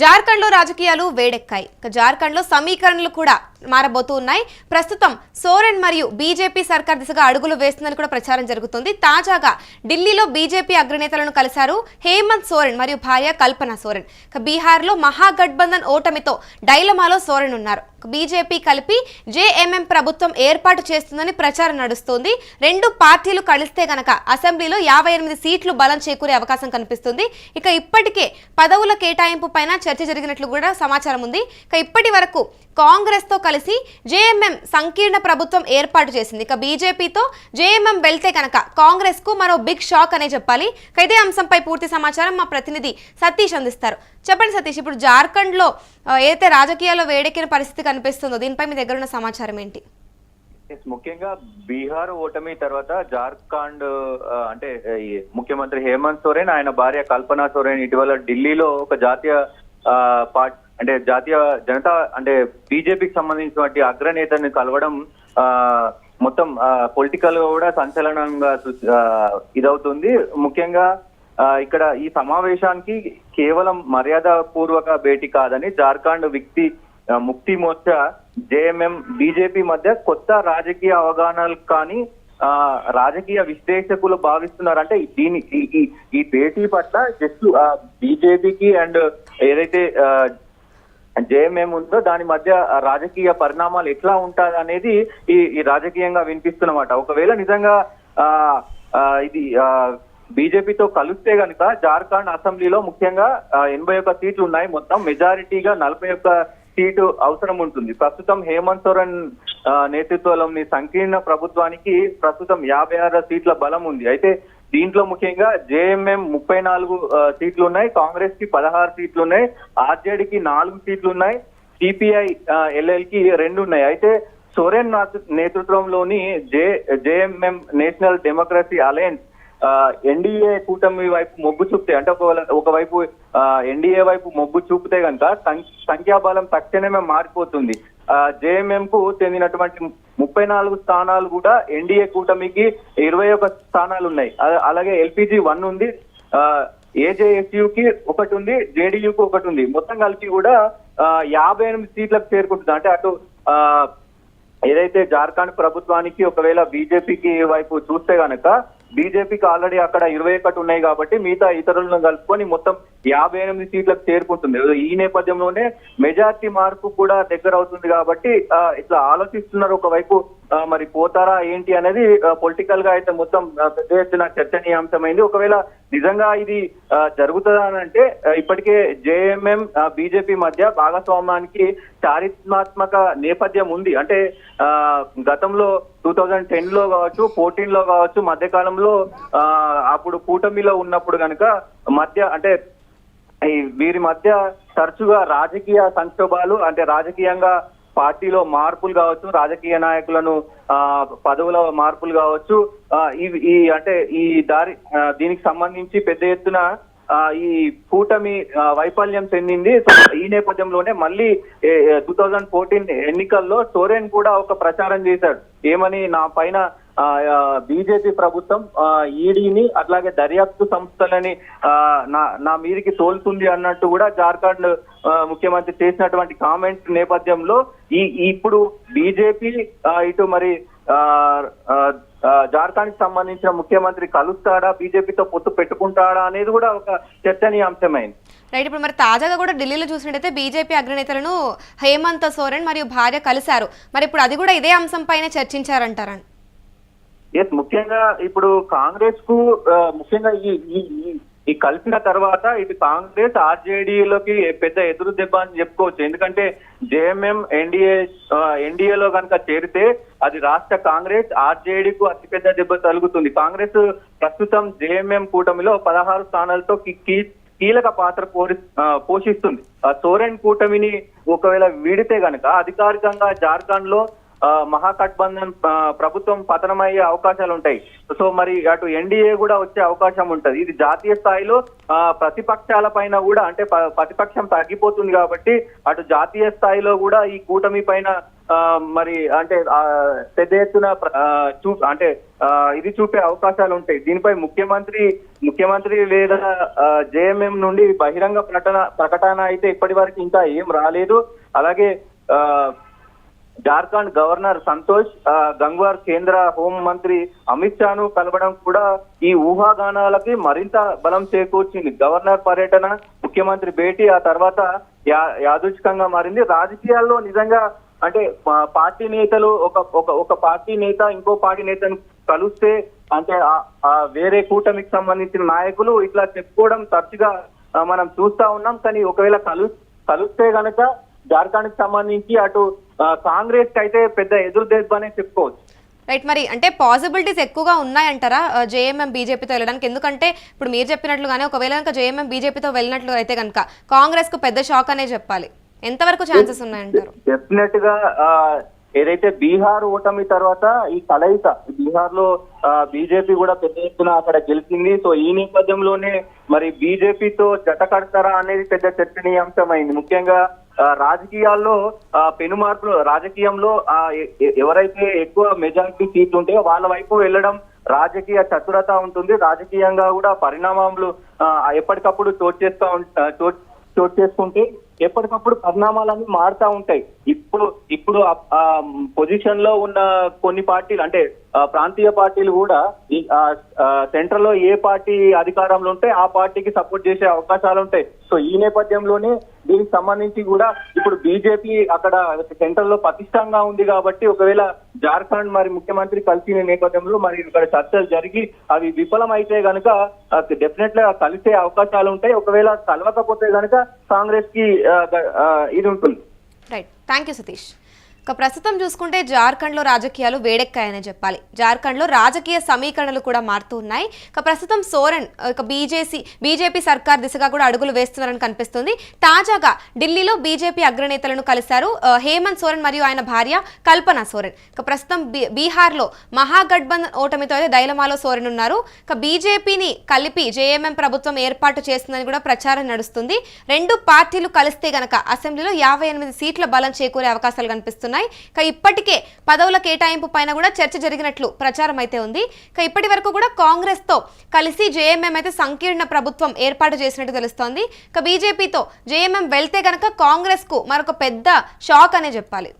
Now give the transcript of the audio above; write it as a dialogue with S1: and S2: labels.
S1: జార్ఖండ్ లో రాజకీయాలు వేడెక్కాయి. జార్ఖండ్ లో సమీకరణలు కూడా మారబోతూ ఉన్నాయి. ప్రస్తుతం సోరెన్ మరియు బీజేపీ సర్కార్ దిశగా అడుగులు వేస్తుందని కూడా ప్రచారం జరుగుతుంది. తాజాగా ఢిల్లీలో బీజేపీ అగ్రనేతలను కలిశారు హేమంత్ సోరెన్ మరియు భార్య కల్పన సోరెన్. బీహార్ లో మహాగఠబంధన్ ఓటమితో డైలమాలో సోరెన్ ఉన్నారు. బీజేపీ కలిపి జేఎంఎం ప్రభుత్వం ఏర్పాటు చేస్తుందని ప్రచారం నడుస్తోంది. రెండు పార్టీలు కలిస్తే గనక అసెంబ్లీలో 58 సీట్లు బలం చేకూరే అవకాశం కనిపిస్తుంది. ఇప్పటికే పదవుల కేటాయింపు పైన చర్చ జరిగినట్లు కూడా సమాచారం ఉంది. ఇప్పటి వరకు కాంగ్రెస్ తో కలిసి జేఎంఎం సంకీర్ణ ప్రభుత్వం ఏర్పాటు చేసింది. బీజేపీతో జేఎంఎం వెళ్తే కనుక కాంగ్రెస్ కు మరో బిగ్ షాక్ అనే చెప్పాలి. ఇదే అంశంపై పూర్తి సమాచారం మా ప్రతినిధి సతీష్ అందిస్తారు. చెప్పండి సతీష్, ఇప్పుడు జార్ఖండ్ లో ఏదైతే రాజకీయాల్లో వేడెక్కిన పరిస్థితి కనిపిస్తుందో దీనిపై మీ దగ్గర ఉన్న సమాచారం ఏంటి?
S2: ముఖ్యంగా బీహార్ ఓటమి తర్వాత జార్ఖండ్ అంటే ముఖ్యమంత్రి హేమంత్ సోరెన్, ఆయన భార్య కల్పన సోరెన్ ఇటీవల ఢిల్లీలో ఒక జాతీయ పార్టీ అంటే జాతీయ జనతా అంటే బీజేపీకి సంబంధించినటువంటి అగ్రనేతని కలవడం మొత్తం పొలిటికల్ గా కూడా సంచలనంగా ఇదవుతుంది. ముఖ్యంగా ఇక్కడ ఈ సమావేశానికి కేవలం మర్యాద పూర్వక భేటీ కాదని జార్ఖండ్ ముక్తి మోర్చా జేఎంఎం బీజేపీ మధ్య కొత్త రాజకీయ అవగాహనలు కానీ రాజకీయ విశ్లేషకులు భావిస్తున్నారు. అంటే ఈ భేటీ పట్ల జస్ట్ బీజేపీకి అండ్ ఏదైతే జేఎంఎం ఉందో దాని మధ్య రాజకీయ పరిణామాలు ఎట్లా ఉంటాయి అనేది ఈ రాజకీయంగా వినిపిస్తున్నమాట. ఒకవేళ నిజంగా ఇది బీజేపీతో కలిస్తే గనుక జార్ఖండ్ అసెంబ్లీలో ముఖ్యంగా 81 సీట్లు ఉన్నాయి. మొత్తం మెజారిటీగా 41 సీటు అవసరం ఉంటుంది. ప్రస్తుతం హేమంత్ సోరెన్ నేతృత్వంలోని సంకీర్ణ ప్రభుత్వానికి ప్రస్తుతం 56 సీట్ల బలం ఉంది. అయితే దీంట్లో ముఖ్యంగా జేఎంఎం 34 సీట్లు ఉన్నాయి, కాంగ్రెస్ కి 16 సీట్లు ఉన్నాయి, ఆర్జేడీకి 4 సీట్లు ఉన్నాయి, సిపిఐ ఎల్ఎల్ కి 2 ఉన్నాయి. అయితే సోరెన్ నేతృత్వంలోని JMM national democracy alliance NDA కూటమి వైపు మొగ్గు చూపితే అంటే ఒకవైపు ఎన్డీఏ వైపు మొగ్గు చూపితే కనుక సంఖ్యాబలం తక్షణమే మారిపోతుంది. జేఎంఎం కు చెందినటువంటి 34 స్థానాలు కూడా ఎన్డీఏ కూటమికి 21 స్థానాలు ఉన్నాయి. అలాగే ఎల్పీజీ 1 ఉంది, ఏజేఎస్యుకి 1 ఉంది, జేడీయూకి 1 ఉంది. మొత్తం కలిపి కూడా 58 సీట్లకు చేరుకుంటుంది. అంటే అటు ఏదైతే జార్ఖండ్ ప్రభుత్వానికి ఒకవేళ బీజేపీకి వైపు చూస్తే గనక బీజేపీకి ఆల్రెడీ అక్కడ 21 ఉన్నాయి కాబట్టి మిగతా ఇతరులను కలుపుకొని మొత్తం 58 సీట్లకు చేరుకుంటుంది. ఈ నేపథ్యంలోనే మెజార్టీ మార్పు కూడా దగ్గర అవుతుంది కాబట్టి ఇట్లా ఆలోచిస్తున్నారు. ఒకవైపు మరి పోతారా ఏంటి అనేది పొలిటికల్ గా అయితే మొత్తం పెద్ద ఎత్తున చర్చనీయాంశమైంది. ఒకవేళ నిజంగా ఇది జరుగుతుందా అని అంటే ఇప్పటికే జేఎంఎం బీజేపీ మధ్య భాగస్వామ్యానికి చారిత్రాత్మక నేపథ్యం ఉంది. అంటే గతంలో 2010 లో కావచ్చు, 14 లో కావచ్చు, మధ్యకాలంలో అప్పుడు కూటమిలో ఉన్నప్పుడు కనుక మధ్య అంటే వీరి మధ్య తరచుగా రాజకీయ సంక్షోభాలు అంటే రాజకీయంగా పార్టీలో మార్పులు కావచ్చు, రాజకీయ నాయకులను పదవుల మార్పులు కావచ్చు, దీనికి సంబంధించి పెద్ద ఎత్తున ఈ కూటమి వైఫల్యం చెందింది. ఈ నేపథ్యంలోనే మళ్ళీ 2014 ఎన్నికల్లో సోరెన్ కూడా ఒక ప్రచారం చేశాడు. ఏమని, నా పైన బీజేపీ ప్రభుత్వం ఈడీని అట్లాగే దర్యాప్తు సంస్థలని నా మీదికి తోలుతుంది అన్నట్టు కూడా జార్ఖండ్ ముఖ్యమంత్రి చేసినటువంటి కామెంట్ నేపథ్యంలో ఇప్పుడు బీజేపీ ఇటు మరి జార్ఖండ్ కి సంబంధించిన ముఖ్యమంత్రి కలుస్తాడా, బీజేపీతో పొత్తు పెట్టుకుంటాడా అనేది కూడా ఒక చర్చనీయాంశమైంది.
S1: రైట్, ఇప్పుడు మరి తాజాగా కూడా ఢిల్లీలో చూసినట్టయితే బీజేపీ అగ్రనేతలను హేమంత్ సోరెన్ మరియు భార్య కలిశారు. మరి ఇప్పుడు అది కూడా ఇదే అంశం పైన చర్చించారంటారని?
S2: ఎస్, ముఖ్యంగా ఇప్పుడు కాంగ్రెస్ కు ముఖ్యంగా ఈ కలిసిన తర్వాత ఇటు కాంగ్రెస్ ఆర్జేడీలోకి పెద్ద ఎదురు దెబ్బ అని చెప్పుకోవచ్చు. ఎందుకంటే జేఎంఎం ఎన్డీఏలో కనుక చేరితే అది రాష్ట్ర కాంగ్రెస్ ఆర్జేడీకు అతిపెద్ద దెబ్బ తగులుతుంది. కాంగ్రెస్ ప్రస్తుతం జేఎంఎం కూటమిలో 16 స్థానాలతో కీలక పాత్ర పోషిస్తుంది. సోరెన్ కూటమిని ఒకవేళ వీడితే గనక అధికారికంగా జార్ఖండ్ లో మహాగఠబంధన్ ప్రభుత్వం పతనమయ్యే అవకాశాలు ఉంటాయి. సో మరి అటు ఎన్డీఏ కూడా వచ్చే అవకాశం ఉంటది. ఇది జాతీయ స్థాయిలో ప్రతిపక్షాల పైన కూడా అంటే ప్రతిపక్షం తగ్గిపోతుంది కాబట్టి అటు జాతీయ స్థాయిలో కూడా ఈ కూటమి పైన మరి అంటే పెద్ద ఎత్తున అంటే ఇది చూపే అవకాశాలు ఉంటాయి. దీనిపై ముఖ్యమంత్రి లేదా జేఎంఎం నుండి బహిరంగ ప్రకటన అయితే ఇప్పటి వరకు ఇంకా ఏం రాలేదు. అలాగే జార్ఖండ్ గవర్నర్ సంతోష్ గంగ్వార్ కేంద్ర హోం మంత్రి అమిత్ షాను కలవడం కూడా ఈ ఊహాగానాలకి మరింత బలం చేకూర్చింది. గవర్నర్ పర్యటన, ముఖ్యమంత్రి భేటీ ఆ తర్వాత యాదృచ్ఛికంగా మారింది. రాజకీయాల్లో నిజంగా అంటే పార్టీ నేతలు ఒక పార్టీ నేత ఇంకో పార్టీ నేతను కలిస్తే అంటే వేరే కూటమికి సంబంధించిన నాయకులు ఇట్లా చెప్పుకోవడం తరచుగా మనం చూస్తా ఉన్నాం. కానీ ఒకవేళ కలిస్తే గనక జార్ఖండ్ కి సంబంధించి అటు కాంగ్రెస్ కి అయితే పెద్ద ఎదురు దెబ్బ అనే చెప్పుకోవచ్చు.
S1: రైట్, మరి అంటే పాసిబిలిటీస్ ఎక్కువగా ఉన్నాయంటారా జేఎంఎం బీజేపీతో వెళ్ళడానికి? ఎందుకంటే ఇప్పుడు మీరు చెప్పినట్లుగానే ఒకవేళ కనుక జేఎంఎం బీజేపీతో వెళ్ళినట్లు అయితే కనుక కాంగ్రెస్ కు పెద్ద షాక్ అనే చెప్పాలి. ఎంతవరకు ఛాన్సెస్ ఉన్నాయంటారు?
S2: డెఫినెట్ గా ఏదైతే బీహార్ ఓటమి తర్వాత ఈ కలయిక బీహార్ లో బీజేపీ కూడా పెద్ద ఎత్తున అక్కడ గెలిచింది. సో ఈ నేపథ్యంలోనే మరి బీజేపీతో జత కడతారా అనేది పెద్ద చర్చనీయాంశమైంది. ముఖ్యంగా రాజకీయాల్లో పెనుమార్పులు రాజకీయంలో ఎవరైతే ఎక్కువ మెజారిటీ సీట్లు ఉంటాయో వాళ్ళ వైపు వెళ్ళడం రాజకీయ చతురత ఉంటుంది. రాజకీయంగా కూడా పరిణామాలు ఎప్పటికప్పుడు చోటు చేసుకుంటే ఎప్పటికప్పుడు పరిణామాలన్నీ మారుతా ఉంటాయి. ఇప్పుడు పొజిషన్ లో ఉన్న కొన్ని పార్టీలు అంటే ప్రాంతీయ పార్టీలు కూడా సెంట్రల్ లో ఏ పార్టీ అధికారంలో ఉంటే ఆ పార్టీకి సపోర్ట్ చేసే అవకాశాలు ఉంటాయి. సో ఈ నేపథ్యంలోనే దీనికి సంబంధించి కూడా ఇప్పుడు బీజేపీ అక్కడ సెంట్రల్ లో పటిష్టంగా ఉంది కాబట్టి ఒకవేళ జార్ఖండ్ మరి ముఖ్యమంత్రి కలిసిన నేపథ్యంలో మరి ఇక్కడ చర్చలు జరిగి అవి విఫలమైతే గనుక డెఫినెట్ గా కలిసే అవకాశాలు ఉంటాయి. ఒకవేళ కలవకపోతే గనుక కాంగ్రెస్ కి ఇది ఉంటుంది.
S1: Right, thank you Satish. ప్రస్తుతం చూసుకుంటే జార్ఖండ్లో రాజకీయాలు వేడెక్కాయనే చెప్పాలి. జార్ఖండ్లో రాజకీయ సమీకరణలు కూడా మారుతూ ఉన్నాయి. ప్రస్తుతం సోరెన్ బీజేపీ సర్కార్ దిశగా కూడా అడుగులు వేస్తున్నారని కనిపిస్తుంది. తాజాగా ఢిల్లీలో బీజేపీ అగ్రనేతలను కలిశారు హేమంత్ సోరెన్ మరియు ఆయన భార్య కల్పన సోరెన్. ప్రస్తుతం బీహార్లో మహాగఠబంధన్ ఓటమితో అయితే దైలమాలో సోరెన్ ఉన్నారు. బీజేపీని కలిపి జేఎంఎం ప్రభుత్వం ఏర్పాటు చేస్తుందని కూడా ప్రచారం నడుస్తుంది. రెండు పార్టీలు కలిస్తే గనక అసెంబ్లీలో 58 సీట్ల బలం చేకూరే అవకాశాలు కనిపిస్తున్నాయి. ఇప్పటికే పదవుల కేటాయింపు పైన కూడా చర్చ జరిగినట్లు ప్రచారం అయితే ఉంది. ఇప్పటి వరకు కూడా కాంగ్రెస్ తో కలిసి జేఎంఎం అయితే సంకీర్ణ ప్రభుత్వం ఏర్పాటు చేసినట్టు తెలుస్తోంది. బీజేపీతో జేఎంఎం వెళ్తే గనక కాంగ్రెస్ కు మరొక పెద్ద షాక్ అనే చెప్పాలి.